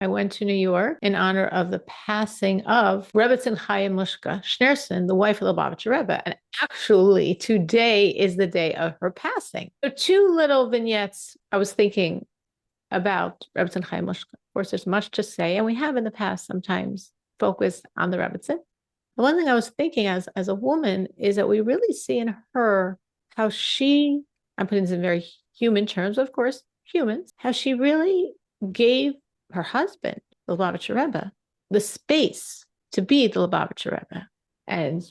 I went to New York in honor of the passing of Rebbetzin Chaim Mushka Schneerson, the wife of the Lubavitcher Rebbe. And actually, today is the day of her passing. So two little vignettes I was thinking about Rebbetzin Chaim Mushka. Of course, there's much to say, and we have in the past sometimes focused on the Rebbetzin. The one thing I was thinking as a woman is that we really see in her how she, I'm putting this in very human terms, of course, humans, how she really gave her husband, the Lubavitcher Rebbe, the space to be the Lubavitcher Rebbe. And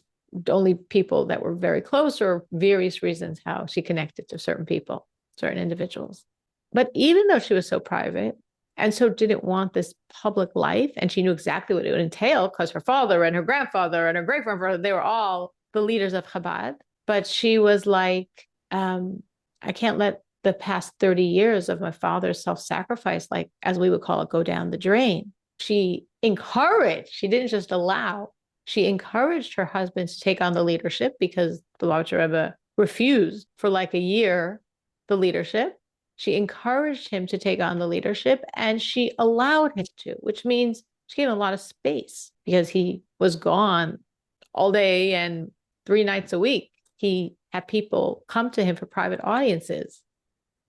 only people that were very close or various reasons how she connected to certain people, certain individuals. But even though she was so private and so didn't want this public life, and she knew exactly what it would entail because her father and her grandfather and her great-grandfather, they were all the leaders of Chabad. But she was like, I can't let the past 30 years of my father's self-sacrifice, like as we would call it, go down the drain. She encouraged, she didn't just allow, she encouraged her husband to take on the leadership because the Lubavitcher Rebbe refused for like a year the leadership. She encouraged him to take on the leadership and she allowed him to, which means she gave him a lot of space because he was gone all day and 3 nights a week. He had people come to him for private audiences.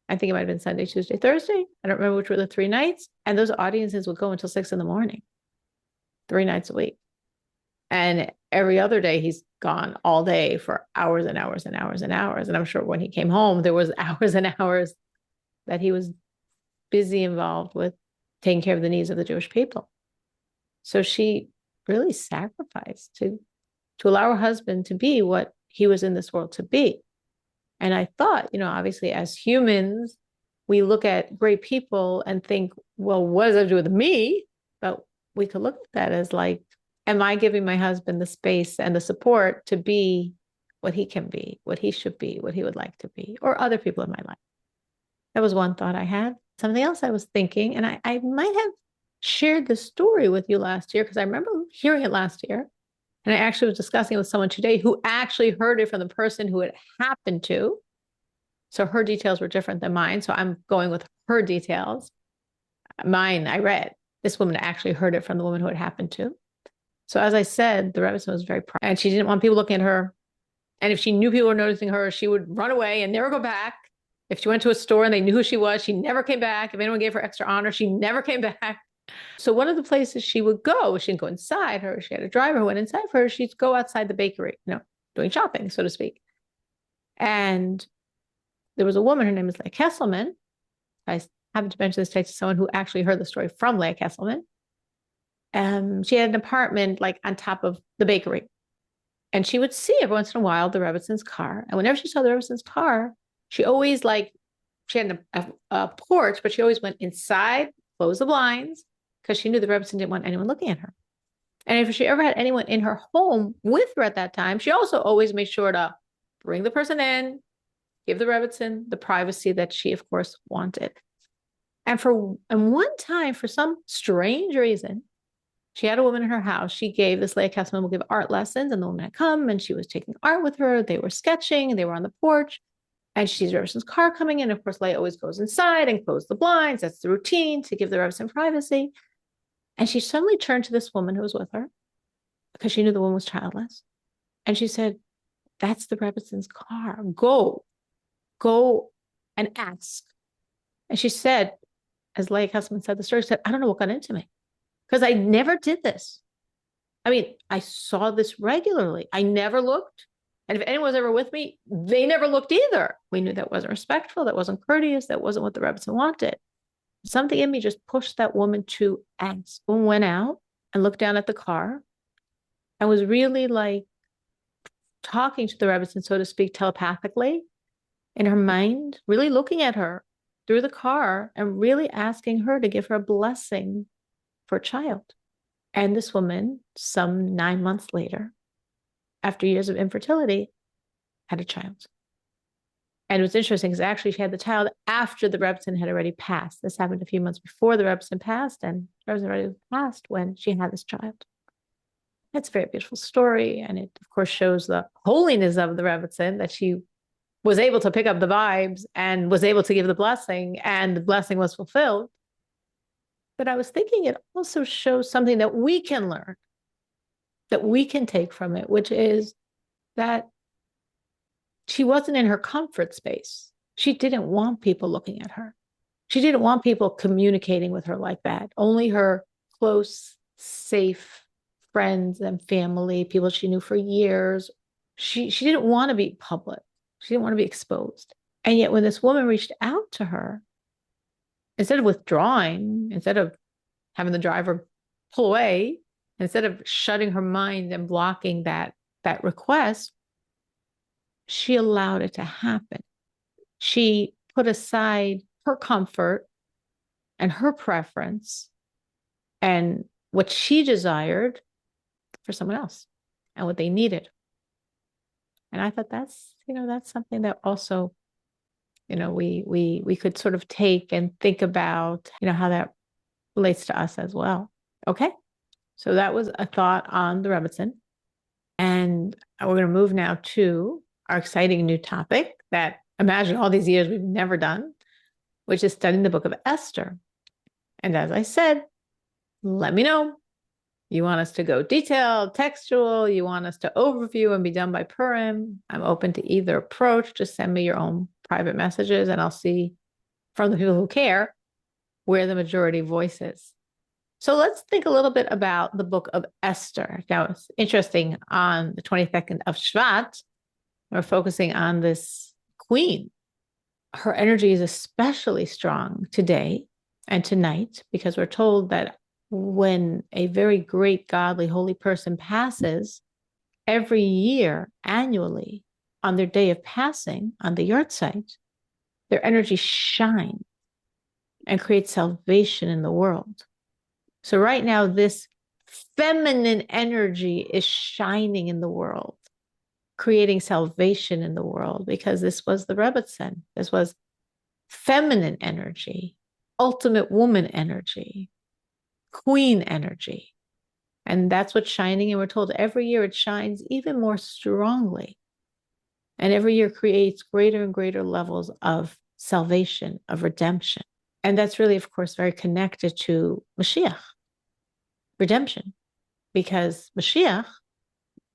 I think it might have been Sunday, Tuesday, Thursday. I don't remember which were the 3 nights. And those audiences would go until 6 a.m, 3 nights a week. And every other day he's gone all day for hours and hours and hours and hours. And I'm sure when he came home, there was hours and hours that he was busy involved with taking care of the needs of the Jewish people. So she really sacrificed to allow her husband to be what he was in this world to be. And I thought, obviously as humans, we look at great people and think, well, what does that do with me? But we could look at that as like, am I giving my husband the space and the support to be what he can be, what he should be, what he would like to be, or other people in my life? That was one thought I had. Something else I was thinking, and I might have shared this story with you last year because I remember hearing it last year. And I actually was discussing it with someone today who actually heard it from the person who it happened to. So her details were different than mine. So I'm going with her details. Mine, I read. This woman actually heard it from the woman who it happened to. So as I said, the Rebbe was very proud. And she didn't want people looking at her. And if she knew people were noticing her, she would run away and never go back. If she went to a store and they knew who she was, she never came back. If anyone gave her extra honor, she never came back. So one of the places she would go, she didn't go inside her. She had a driver who went inside for her. She'd go outside the bakery, doing shopping, so to speak. And there was a woman, her name is Leah Kesselman. I happened to mention this to someone who actually heard the story from Leah Kesselman. She had an apartment like on top of the bakery. And she would see every once in a while the Rebbitzins' car. And whenever she saw the Rebbitzins' car, she always she had a porch, but she always went inside, closed the blinds, because she knew the Rebbitzin didn't want anyone looking at her. And if she ever had anyone in her home with her at that time, she also always made sure to bring the person in, give the Rebbitzin the privacy that she, of course, wanted. And one time, for some strange reason, she had a woman in her house. She gave this Leah Kesselman would give art lessons, and the woman had come and she was taking art with her. They were sketching, they were on the porch. And she sees Rebbitzin car coming in. Of course, Leah always goes inside and closes the blinds. That's the routine to give the Rebbitzin privacy. And she suddenly turned to this woman who was with her because she knew the woman was childless. And she said, that's the Rebbitzins' car. Go and ask. And she said, as Leah Kesselman said the story, she said, I don't know what got into me because I never did this. I mean, I saw this regularly. I never looked. And if anyone was ever with me, they never looked either. We knew that wasn't respectful. That wasn't courteous. That wasn't what the Rebbitzin wanted. Something in me just pushed that woman to ask. Woman went out and looked down at the car and was really like talking to the Rebbitzin, so to speak, telepathically in her mind, really looking at her through the car and really asking her to give her a blessing for a child. And this woman, some 9 months later, after years of infertility, had a child. And it was interesting because actually she had the child after the Rebbitzin had already passed. This happened a few months before the Rebbitzin passed, and the Rebbitzin already passed when she had this child. It's a very beautiful story, and it, of course, shows the holiness of the Rebbitzin, that she was able to pick up the vibes and was able to give the blessing, and the blessing was fulfilled. But I was thinking it also shows something that we can learn, that we can take from it, which is that she wasn't in her comfort space. She didn't want people looking at her. She didn't want people communicating with her like that. Only her close, safe friends and family, people she knew for years. She didn't want to be public. She didn't want to be exposed. And yet when this woman reached out to her, instead of withdrawing, instead of having the driver pull away, instead of shutting her mind and blocking that request, she allowed it to happen. She put aside her comfort and her preference and what she desired for someone else and what they needed. And I thought that's something that also, we could sort of take and think about, how that relates to us as well. Okay. So that was a thought on the Rebbitzin. And we're going to move now to our exciting new topic that, imagine, all these years we've never done, which is studying the book of Esther. And as I said, let me know. You want us to go detailed, textual, you want us to overview and be done by Purim. I'm open to either approach. Just send me your own private messages and I'll see from the people who care where the majority voice is. So let's think a little bit about the book of Esther. Now, it's interesting, on the 22nd of Shvat, we're focusing on this queen. Her energy is especially strong today and tonight because we're told that when a very great, godly, holy person passes, every year, annually, on their day of passing, on the yard site, their energy shines and creates salvation in the world. So right now, this feminine energy is shining in the world, creating salvation in the world, because this was the Rebbitzin. This was feminine energy, ultimate woman energy, queen energy. And that's what's shining. And we're told every year it shines even more strongly. And every year creates greater and greater levels of salvation, of redemption. And that's really, of course, very connected to Mashiach, redemption, because Mashiach,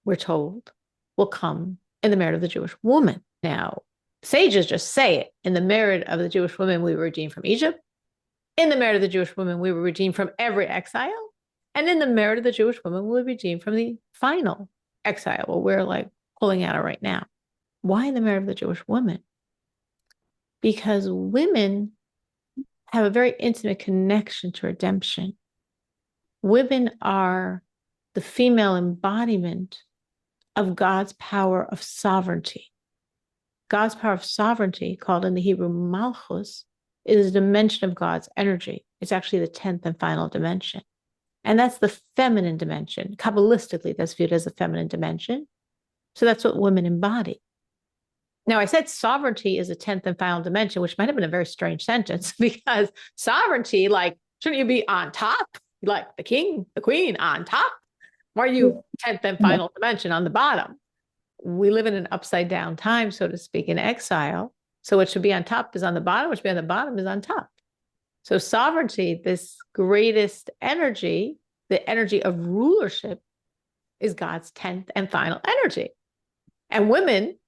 we're told, will come in the merit of the Jewish woman. Now, sages just say it. In the merit of the Jewish woman, we were redeemed from Egypt. In the merit of the Jewish woman, we were redeemed from every exile. And in the merit of the Jewish woman, we were redeemed from the final exile, what we're pulling out of right now. Why in the merit of the Jewish woman? Because women have a very intimate connection to redemption. Women are the female embodiment of God's power of sovereignty. God's power of sovereignty, called in the Hebrew Malchus, is a dimension of God's energy. It's actually the 10th and final dimension. And that's the feminine dimension. Kabbalistically, that's viewed as a feminine dimension. So that's what women embody. Now, I said sovereignty is a 10th and final dimension, which might have been a very strange sentence, because sovereignty, shouldn't you be on top? Like the king, the queen on top? Why are you 10th and final dimension on the bottom? We live in an upside down time, so to speak, in exile. So what should be on top is on the bottom, what should be on the bottom is on top. So sovereignty, this greatest energy, the energy of rulership, is God's 10th and final energy. And women,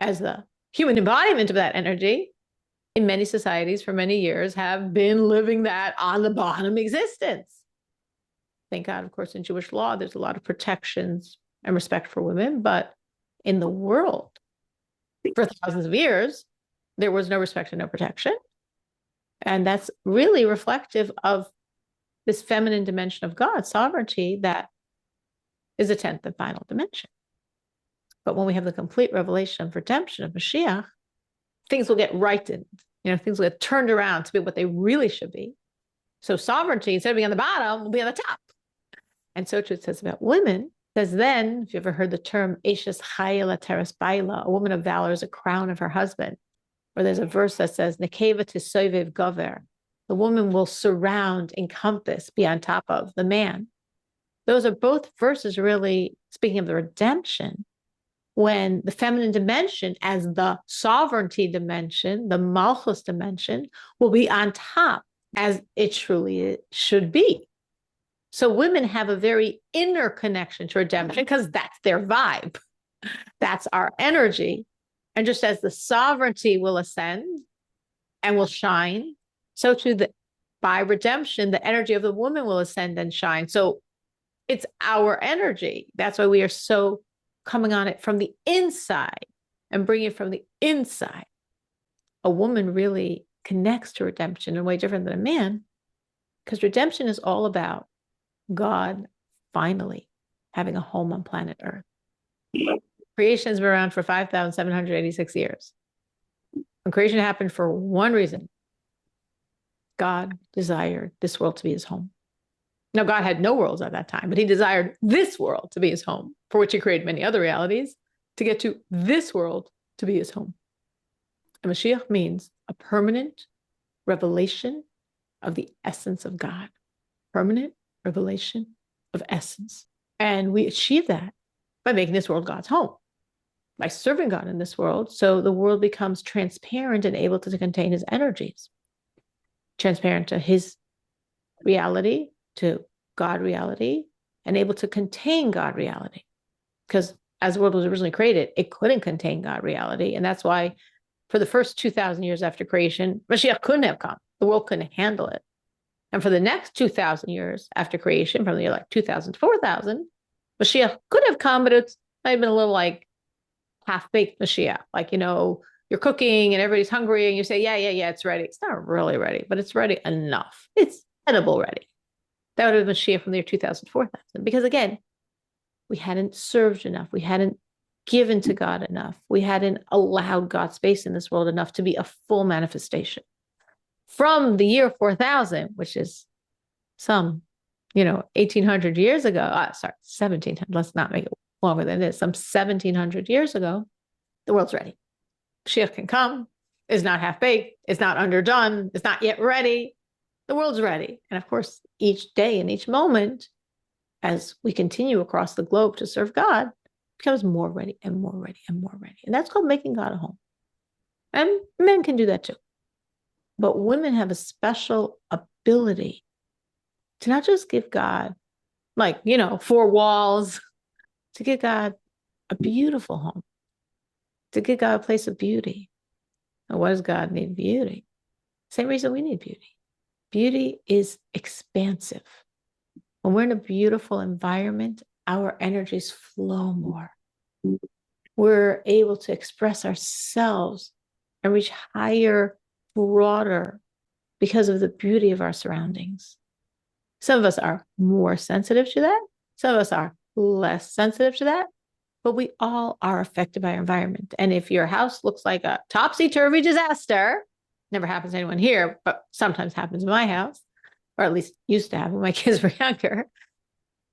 as the human embodiment of that energy, in many societies for many years have been living that on the bottom existence. Thank God, of course, in Jewish law, there's a lot of protections and respect for women, but in the world, for thousands of years, there was no respect and no protection. And that's really reflective of this feminine dimension of God's sovereignty that is a 10th and final dimension. But when we have the complete revelation of redemption of Mashiach, things will get righted. Things will get turned around to be what they really should be. So sovereignty, instead of being on the bottom, will be on the top. And so too it says about women. It says then, if you ever heard the term Eshes Chayil Teres Baila, a woman of valor is a crown of her husband. Or there's a verse that says, Nekeva Tisoivev Gover, the woman will surround, encompass, be on top of the man. Those are both verses really speaking of the redemption, when the feminine dimension, as the sovereignty dimension, the Malchus dimension, will be on top as it truly should be. So women have a very inner connection to redemption because that's their vibe. That's our energy. And just as the sovereignty will ascend and will shine, so too by redemption, the energy of the woman will ascend and shine. So it's our energy. That's why we are so coming on it from the inside and bringing it from the inside. A woman really connects to redemption in a way different than a man, because redemption is all about God finally having a home on planet Earth. Creation has been around for 5,786 years. And creation happened for one reason. God desired this world to be his home. Now, God had no worlds at that time, but he desired this world to be his home, for which he created many other realities, to get to this world to be his home. And Mashiach means a permanent revelation of the essence of God. Permanent revelation of essence. And we achieve that by making this world God's home, by serving God in this world, so the world becomes transparent and able to contain his energies. Transparent to his reality, to God reality, and able to contain God reality. Because as the world was originally created, it couldn't contain God reality. And that's why for the first 2,000 years after creation, Mashiach couldn't have come. The world couldn't handle it. And for the next 2,000 years after creation, from the year like 2,000 to 4,000, Mashiach could have come, but it might have been a little like half-baked Mashiach. Like, you're cooking and everybody's hungry and you say, yeah, it's ready. It's not really ready, but it's ready enough. It's edible ready. That would have been Mashiach from the year 2000, 4,000. Because again, we hadn't served enough. We hadn't given to God enough. We hadn't allowed God space in this world enough to be a full manifestation. From the year 4,000, which is some, 1,800 years ago, 1,700, let's not make it longer than this, some 1,700 years ago, the world's ready. Mashiach can come, is not half-baked, is not underdone, is not yet ready. The world's ready. And of course, each day and each moment, as we continue across the globe to serve God, becomes more ready and more ready and more ready. And that's called making God a home. And men can do that too. But women have a special ability to not just give God, four walls, to give God a beautiful home, to give God a place of beauty. And what does God need? Beauty. Same reason we need beauty. Beauty is expansive. When we're in a beautiful environment, our energies flow more. We're able to express ourselves and reach higher, broader, because of the beauty of our surroundings. Some of us are more sensitive to that. Some of us are less sensitive to that. But we all are affected by our environment. And if your house looks like a topsy-turvy disaster, never happens to anyone here, but sometimes happens in my house, or at least used to happen when my kids were younger,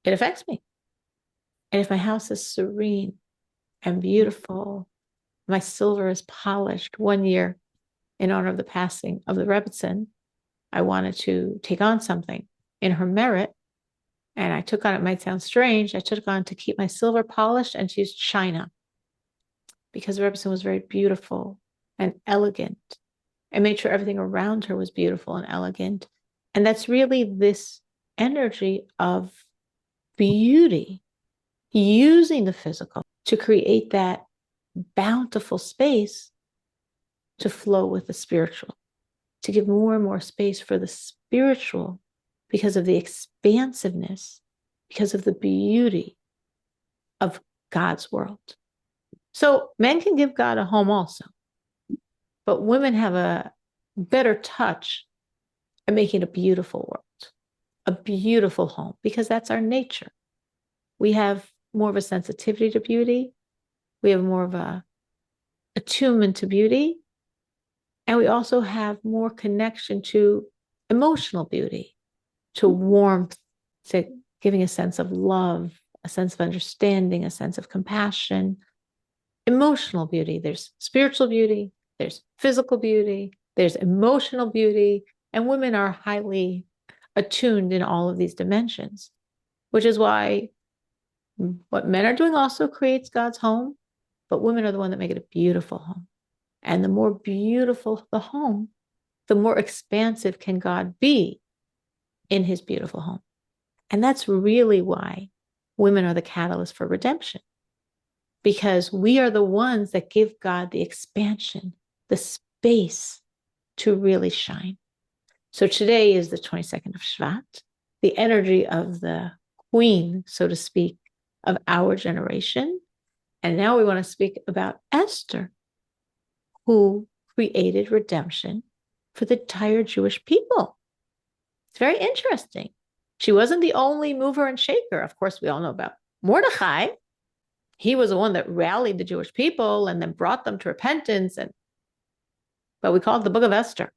it affects me. And if my house is serene and beautiful, my silver is polished. One year, in honor of the passing of the Rebbitzin, I wanted to take on something in her merit. And I took on, it might sound strange, I took on to keep my silver polished and to use china, because the Rebbitzin was very beautiful and elegant and made sure everything around her was beautiful and elegant. And that's really this energy of beauty, using the physical to create that bountiful space to flow with the spiritual, to give more and more space for the spiritual because of the expansiveness, because of the beauty of God's world. So men can give God a home also, but women have a better touch at making a beautiful world, a beautiful home, because that's our nature. We have more of a sensitivity to beauty. We have more of a attunement to beauty. And we also have more connection to emotional beauty, to warmth, to giving a sense of love, a sense of understanding, a sense of compassion. Emotional beauty. There's spiritual beauty, there's physical beauty, there's emotional beauty, and women are highly attuned in all of these dimensions, which is why what men are doing also creates God's home, but women are the one that make it a beautiful home. And the more beautiful the home, the more expansive can God be in his beautiful home. And that's really why women are the catalyst for redemption, because we are the ones that give God the expansion, the space to really shine. So today is the 22nd of Shvat, the energy of the queen, so to speak, of our generation. And now we want to speak about Esther, who created redemption for the entire Jewish people. It's very interesting. She wasn't the only mover and shaker. Of course, we all know about Mordechai. He was the one that rallied the Jewish people and then brought them to repentance. But we call it the book of Esther.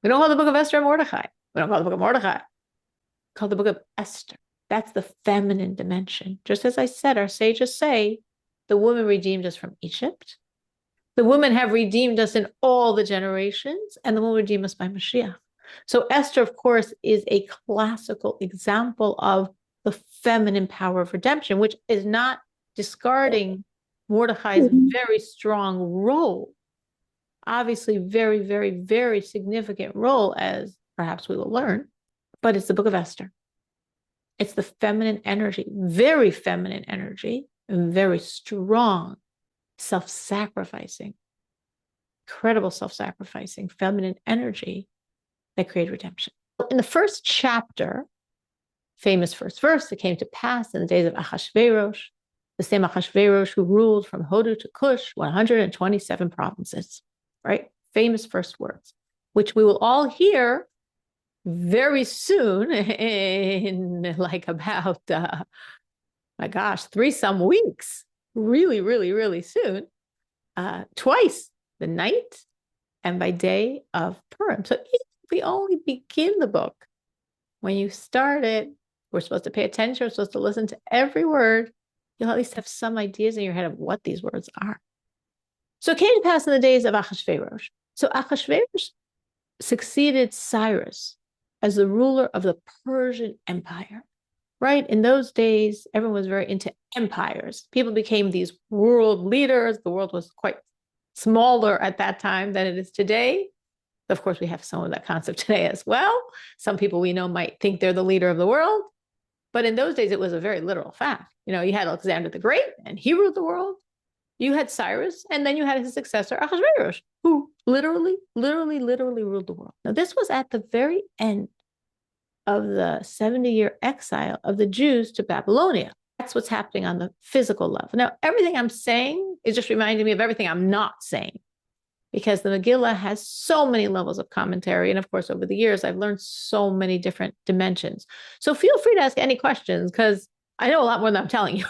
We don't call the book of Esther Mordechai. We don't call the book of Mordechai. We call the book of Esther. That's the feminine dimension. Just as I said, our sages say, the woman redeemed us from Egypt. The women have redeemed us in all the generations, and the woman redeemed us by Mashiach. So Esther, of course, is a classical example of the feminine power of redemption, which is not discarding Mordechai's very strong role. Obviously, very, very, very significant role, as perhaps we will learn, but it's the book of Esther. It's the feminine energy, very feminine energy, and very strong, self-sacrificing, incredible self-sacrificing, feminine energy that created redemption. In the first chapter, famous first verse, it came to pass in the days of Achashverosh, the same Achashverosh who ruled from Hodu to Cush, 127 provinces, right? Famous first words, which we will all hear very soon in like about, my gosh, 3 some weeks, really, really, really soon, twice, the night and by day of Purim. So we only begin the book. When you start it, we're supposed to pay attention, we're supposed to listen to every word. You'll at least have some ideas in your head of what these words are. So it came to pass in the days of Achashverosh. So Achashverosh succeeded Cyrus as the ruler of the Persian Empire, right? In those days, everyone was very into empires. People became these world leaders. The world was quite smaller at that time than it is today. Of course, we have some of that concept today as well. Some people we know might think they're the leader of the world. But in those days, it was a very literal fact. You know, you had Alexander the Great, and he ruled the world. You had Cyrus, and then you had his successor, Ahasuerus, who literally ruled the world. Now, this was at the very end of the 70-year exile of the Jews to Babylonia. That's what's happening on the physical level. Now, everything I'm saying is just reminding me of everything I'm not saying, because the Megillah has so many levels of commentary. And of course, over the years, I've learned so many different dimensions. So feel free to ask any questions, because I know a lot more than I'm telling you.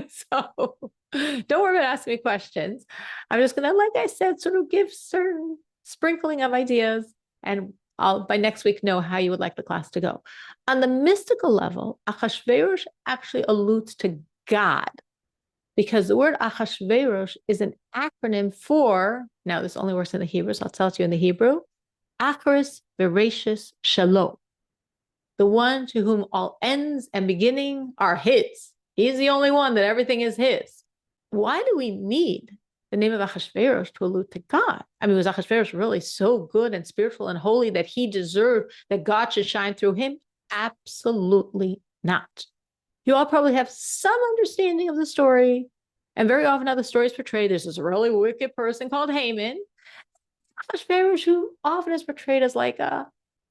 So don't worry about asking me questions. I'm just going to, like I said, sort of give certain sprinkling of ideas, and I'll by next week know how you would like the class to go. On the mystical level, Achashverosh actually alludes to God, because the word Achashverosh is an acronym for, now this only works in the Hebrew, so I'll tell it to you in the Hebrew, Acharis Veracious Shalom, the one to whom all ends and beginning are his. He's the only one that everything is his. Why do we need the name of Achashverosh to allude to God? I mean, was Achashverosh really so good and spiritual and holy that he deserved that God should shine through him? Absolutely not. You all probably have some understanding of the story, and very often how the story is portrayed. There's this really wicked person called Haman, Achashverosh, who often is portrayed as like a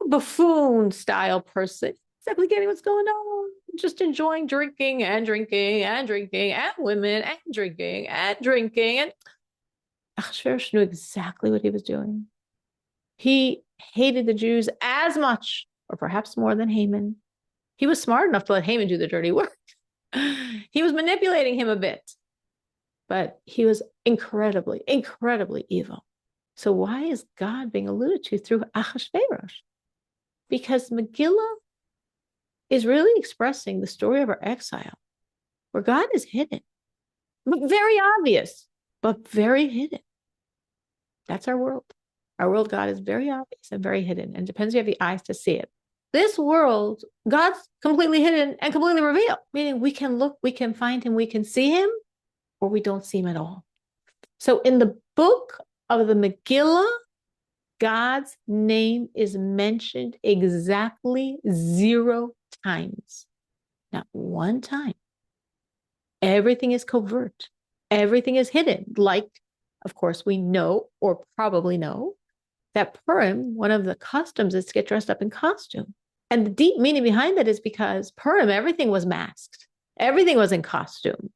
buffoon-style person, exactly getting what's going on, just enjoying drinking and drinking and drinking and women and drinking and drinking. And Achashverosh knew exactly what he was doing. He hated the Jews as much, or perhaps more than Haman. He was smart enough to let Haman do the dirty work. He was manipulating him a bit, but he was incredibly, incredibly evil. So why is God being alluded to through Achashverosh? Because Megillah is really expressing the story of our exile, where God is hidden, but very obvious, but very hidden. That's our world. Our world, God is very obvious and very hidden, and depends if you have the eyes to see it. This world, God's completely hidden and completely revealed, meaning we can look, we can find him, we can see him, or we don't see him at all. So in the book of the Megillah, God's name is mentioned exactly 0 times, not 1 time. Everything is covert. Everything is hidden. Like, of course, we know or probably know that Purim, one of the customs is to get dressed up in costume. And the deep meaning behind that is because Purim, everything was masked. Everything was in costume.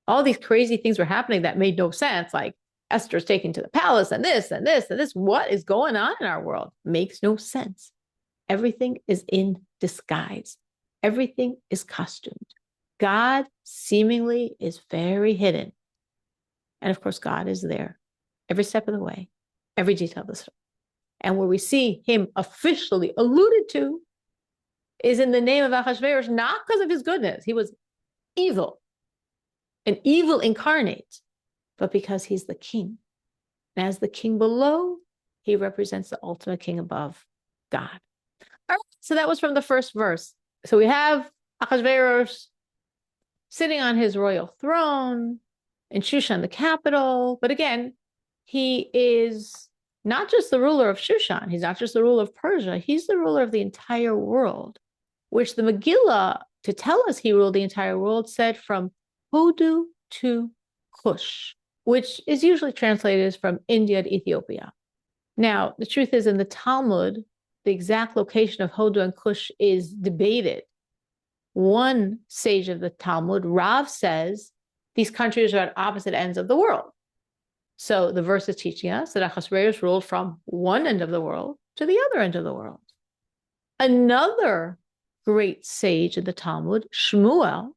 All these crazy things were happening that made no sense, like Esther's taken to the palace and this and this and this. What is going on in our world? Makes no sense. Everything is in disguise. Everything is costumed. God seemingly is very hidden. And of course, God is there every step of the way, every detail of the story. And where we see him officially alluded to is in the name of Ahasuerus, not because of his goodness. He was evil, an evil incarnate, but because he's the king. And as the king below, he represents the ultimate king above, God. All right, so that was from the first verse. So we have Ahasuerus sitting on his royal throne in Shushan, the capital. But again, he is not just the ruler of Shushan. He's not just the ruler of Persia. He's the ruler of the entire world, which the Megillah, to tell us he ruled the entire world, said from Hodu to Kush, which is usually translated as from India to Ethiopia. Now, the truth is, in the Talmud, the exact location of Hodu and Kush is debated. One sage of the Talmud, Rav, says these countries are at opposite ends of the world. So the verse is teaching us that Ahasuerus ruled from one end of the world to the other end of the world. Another great sage in the Talmud, Shmuel,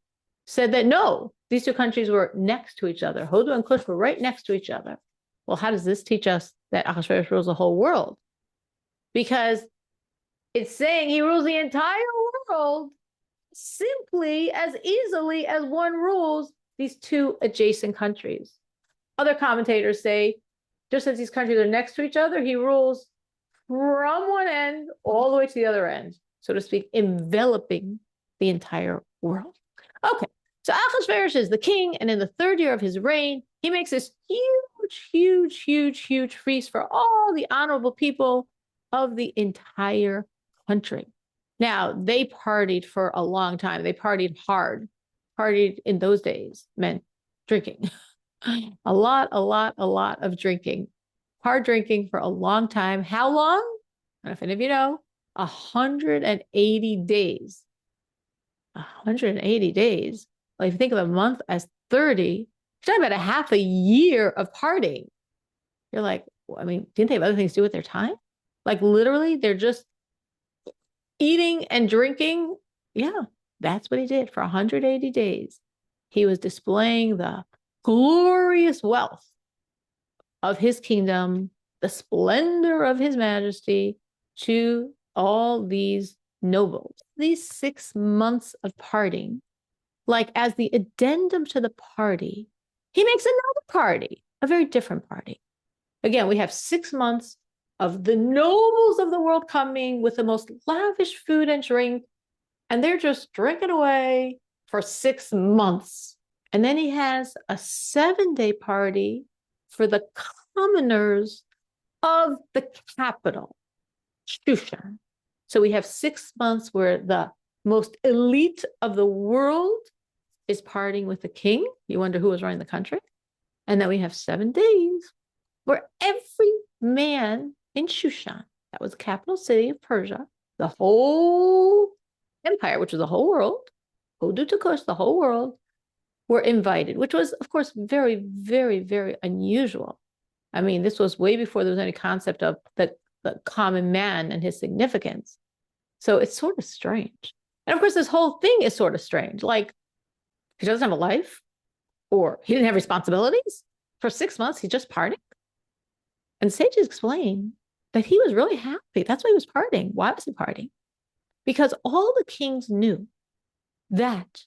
said that no, these 2 countries were next to each other. Hodu and Kush were right next to each other. Well, how does this teach us that Ahasuerus rules the whole world? Because it's saying he rules the entire world simply as easily as one rules these 2 adjacent countries. Other commentators say, just as these countries are next to each other, he rules from one end all the way to the other end, so to speak, enveloping the entire world. Okay, so Ahasuerus is the king, and in the 3rd year of his reign, he makes this huge feast for all the honorable people of the entire country. Now, they partied for a long time. They partied hard. Partied in those days meant drinking. A lot of drinking. Hard drinking for a long time. How long? I don't know if any of you know. 180 days. 180 days. Well, if you think of a month as 30, you're talking about a half a year of partying. You're like, well, I mean, didn't they have other things to do with their time? Like literally, they're just eating and drinking. Yeah, that's what he did for 180 days. He was displaying the glorious wealth of his kingdom, the splendor of his majesty to all these nobles. These 6 months of partying, like as the addendum to the party, he makes another party, a very different party. Again, we have 6 months of the nobles of the world coming with the most lavish food and drink, and they're just drinking away for 6 months. And then he has a 7-day party for the commoners of the capital, Shushan. So we have 6 months where the most elite of the world is partying with the king. You wonder who was running the country. And then we have 7 days where every man in Shushan, that was the capital city of Persia, the whole empire, which was the whole world, Hodu to Kush, the whole world, were invited, which was, of course, very unusual. I mean, this was way before there was any concept of the common man and his significance. So it's sort of strange. And of course, this whole thing is sort of strange. Like, he doesn't have a life, or he didn't have responsibilities. For 6 months, he's just partying. And sages explain that he was really happy. That's why he was partying. Why was he partying? Because all the kings knew that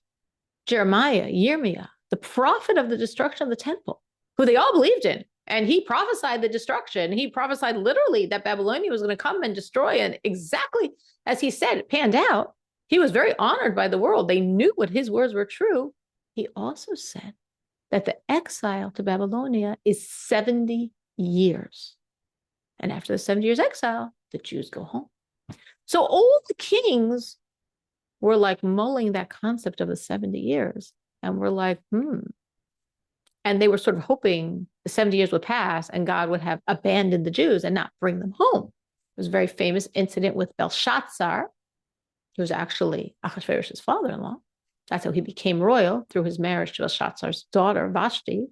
Jeremiah, Yirmiah, the prophet of the destruction of the temple, who they all believed in, and he prophesied the destruction. He prophesied literally that Babylonia was going to come and destroy. And exactly as he said, it panned out. He was very honored by the world. They knew what his words were true. He also said that the exile to Babylonia is 70 years. And after the 70 years exile, the Jews go home. So all the kings were like mulling that concept of the 70 years. And we're like, And they were sort of hoping the 70 years would pass and God would have abandoned the Jews and not bring them home. There was a very famous incident with Belshazzar, who was actually Ahasuerus' father-in-law. That's how he became royal, through his marriage to Belshazzar's daughter, Vashti.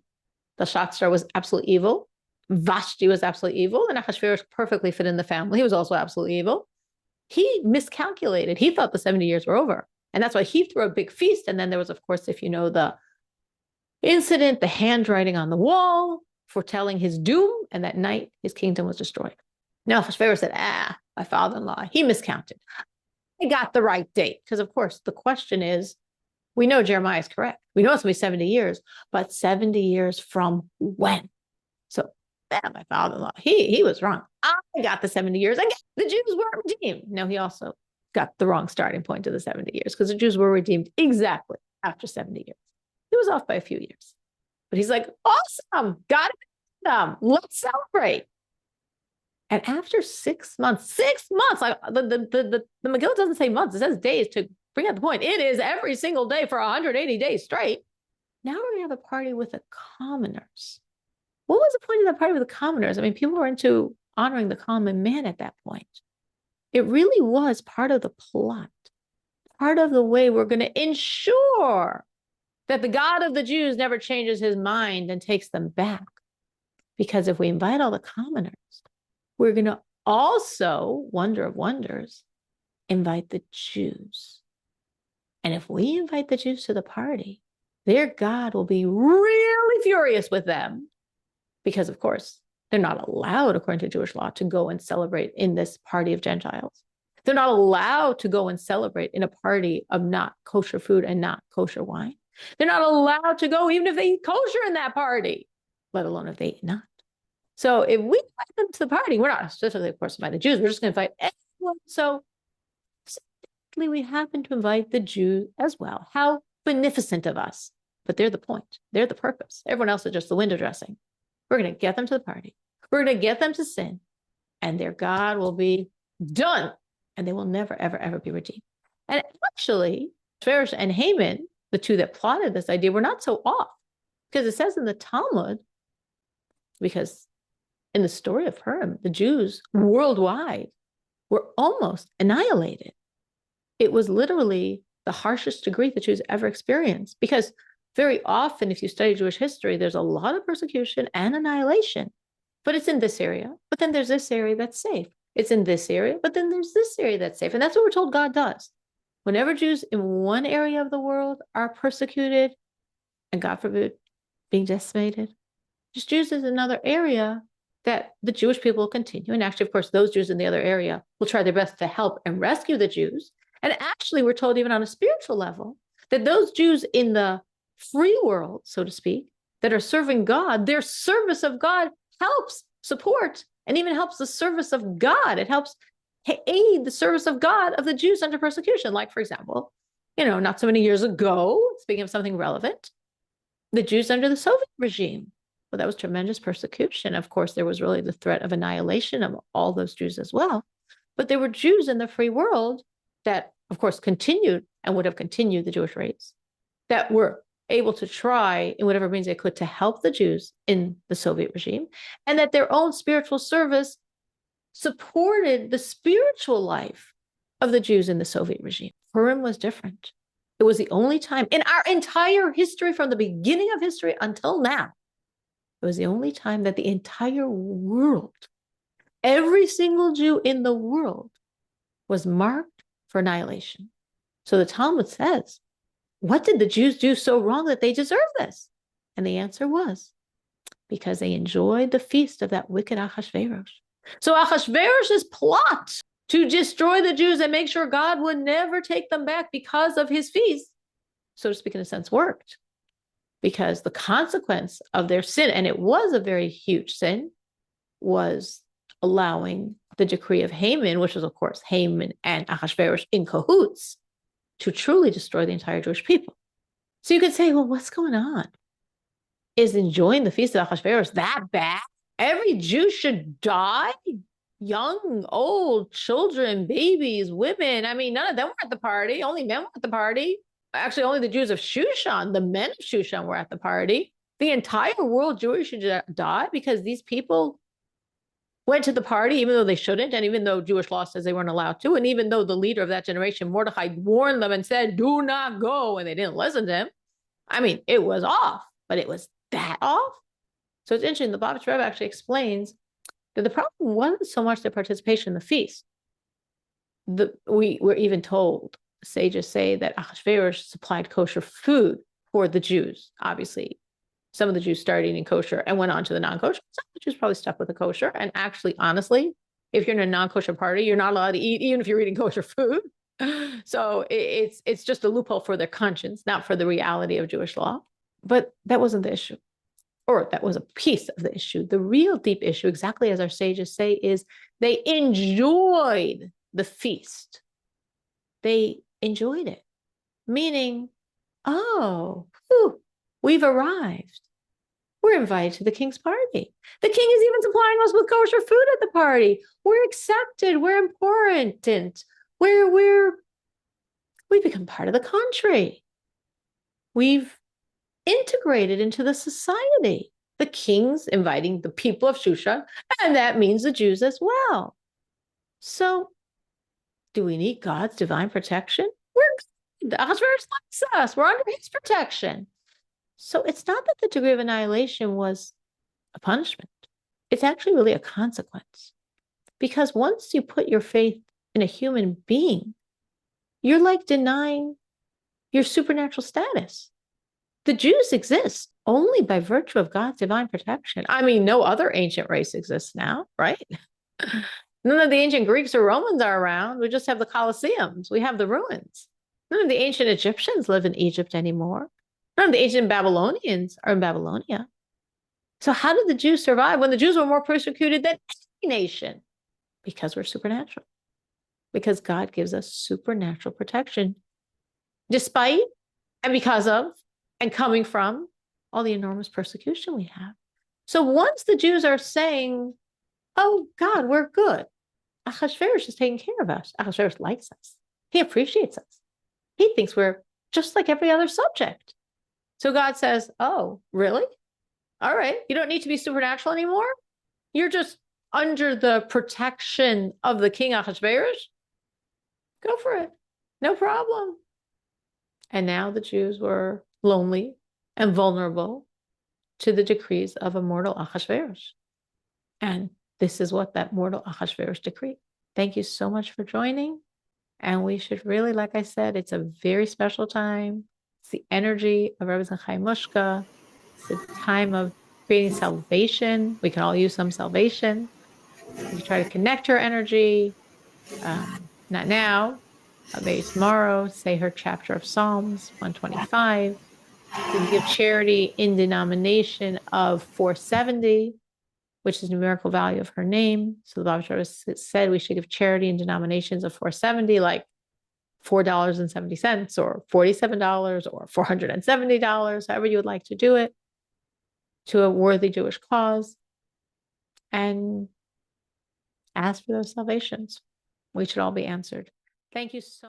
Belshazzar was absolutely evil. Vashti was absolutely evil. And Ahasuerus perfectly fit in the family. He was also absolutely evil. He miscalculated. He thought the 70 years were over. And that's why he threw a big feast. And then there was, of course, if you know the incident, the handwriting on the wall foretelling his doom. And that night, his kingdom was destroyed. Now, Ahasuerus said, my father-in-law, he miscounted. I got the right date. Because, of course, the question is, we know Jeremiah is correct. We know it's going to be 70 years, but 70 years from when? So, my father-in-law, he was wrong. I got the 70 years. I got the Jews were redeemed. No, he also got the wrong starting point to the 70 years, because the Jews were redeemed exactly after 70 years. He was off by a few years. But he's like, awesome, got it. Let's celebrate. And after 6 months, like the Megillah doesn't say months, it says days to bring out the point. It is every single day for 180 days straight. Now we're going to have a party with the commoners. What was the point of the party with the commoners? I mean, people were into honoring the common man at that point. It really was part of the plot, part of the way we're going to ensure that the God of the Jews never changes his mind and takes them back. Because if we invite all the commoners, we're going to also, wonder of wonders, invite the Jews. And if we invite the Jews to the party, their God will be really furious with them. Because, of course, they're not allowed, according to Jewish law, to go and celebrate in this party of Gentiles. They're not allowed to go and celebrate in a party of not kosher food and not kosher wine. They're not allowed to go even if they eat kosher in that party, let alone if they eat not. So if we invite them to the party, we're not specifically, of course, invite the Jews. We're just going to invite everyone. So we happen to invite the Jews as well. How beneficent of us. But they're the point. They're the purpose. Everyone else is just the window dressing. We're going to get them to the party. We're going to get them to sin. And their God will be done. And they will never, ever, ever be redeemed. And actually, Ahasuerus and Haman, the two that plotted this idea, were not so off. Because it says in the Talmud, because in the story of Purim, the Jews worldwide were almost annihilated. It was literally the harshest degree the Jews ever experienced. Because very often, if you study Jewish history, there's a lot of persecution and annihilation. But it's in this area. But then there's this area that's safe. It's in this area. But then there's this area that's safe. And that's what we're told God does. Whenever Jews in one area of the world are persecuted, and God forbid, being decimated, just Jews is another area that the Jewish people will continue. And actually, of course, those Jews in the other area will try their best to help and rescue the Jews. And actually, we're told even on a spiritual level that those Jews in the free world, so to speak, that are serving God, their service of God helps support and even helps the service of God. It helps aid the service of God of the Jews under persecution. Like, for example, not so many years ago, speaking of something relevant, the Jews under the Soviet regime. Well, that was tremendous persecution. Of course, there was really the threat of annihilation of all those Jews as well. But there were Jews in the free world that, of course, continued and would have continued the Jewish race, that were able to try in whatever means they could to help the Jews in the Soviet regime, and that their own spiritual service supported the spiritual life of the Jews in the Soviet regime. Purim was different. It was the only time in our entire history, from the beginning of history until now, it was the only time that the entire world, every single Jew in the world, was marked for annihilation. So the Talmud says, what did the Jews do so wrong that they deserve this? And the answer was, because they enjoyed the feast of that wicked Ahasuerus. So Ahasuerus' plot to destroy the Jews and make sure God would never take them back because of his feast, so to speak, in a sense, worked. Because the consequence of their sin, and it was a very huge sin, was allowing the decree of Haman, which was, of course, Haman and Ahasuerus in cahoots, to truly destroy the entire Jewish people. So you could say, well, what's going on? Is enjoying the feast of Ahasuerus that bad? Every Jew should die? Young, old, children, babies, women. I mean, none of them were at the party. Only men were at the party. Actually, only the Jews of Shushan, the men of Shushan, were at the party. The entire world Jewish should die because these people went to the party even though they shouldn't, and even though Jewish law says they weren't allowed to, and even though the leader of that generation, Mordechai, warned them and said, do not go, and they didn't listen to him. I mean, it was off, but it was that off. So it's interesting. The Lubavitcher Rebbe actually explains that the problem wasn't so much their participation in the feast. We were even told, sages say, that Achashverosh supplied kosher food for the Jews. Obviously, some of the Jews started eating kosher and went on to the non-kosher. Some of the Jews probably stuck with the kosher. And actually, honestly, if you're in a non-kosher party, you're not allowed to eat, even if you're eating kosher food. So it's just a loophole for their conscience, not for the reality of Jewish law. But that wasn't the issue. Or that was a piece of the issue. The real deep issue, exactly as our sages say, is they enjoyed the feast. They enjoyed it, meaning, oh, whew, we've arrived. We're invited to the king's party. The king is even supplying us with kosher food at the party. We're accepted. We're important. We've become part of the country. We've integrated into the society. The king's inviting the people of Shushan, and that means the Jews as well. So, do we need God's divine protection? We're good. Ahasuerus likes us. We're under his protection. So it's not that the degree of annihilation was a punishment. It's actually really a consequence. Because once you put your faith in a human being, you're like denying your supernatural status. The Jews exist only by virtue of God's divine protection. I mean, no other ancient race exists now, right? None of the ancient Greeks or Romans are around. We just have the Colosseums. We have the ruins. None of the ancient Egyptians live in Egypt anymore. None of the ancient Babylonians are in Babylonia. So how did the Jews survive when the Jews were more persecuted than any nation? Because we're supernatural. Because God gives us supernatural protection, despite and because of and coming from all the enormous persecution we have. So once the Jews are saying, oh, God, we're good, Ahasuerus is taking care of us. Ahasuerus likes us. He appreciates us. He thinks we're just like every other subject. So God says, oh, really? All right. You don't need to be supernatural anymore. You're just under the protection of the king Ahasuerus. Go for it. No problem. And now the Jews were lonely and vulnerable to the decrees of a mortal Ahasuerus. And this is what that mortal Ahasuerus decreed. Thank you so much for joining. And we should really, like I said, it's a very special time. It's the energy of Rebbe Chaim Mushka. It's a time of creating salvation. We can all use some salvation. We can try to connect her energy. Not now, maybe tomorrow. Say her chapter of Psalms 125. You can give charity in denomination of 470, which is the numerical value of her name. So the Lubavitcher said we should give charity in denominations of 470, like $4.70 or $47 or $470, however you would like to do it, to a worthy Jewish cause, and ask for those salvations. We should all be answered. Thank you so much.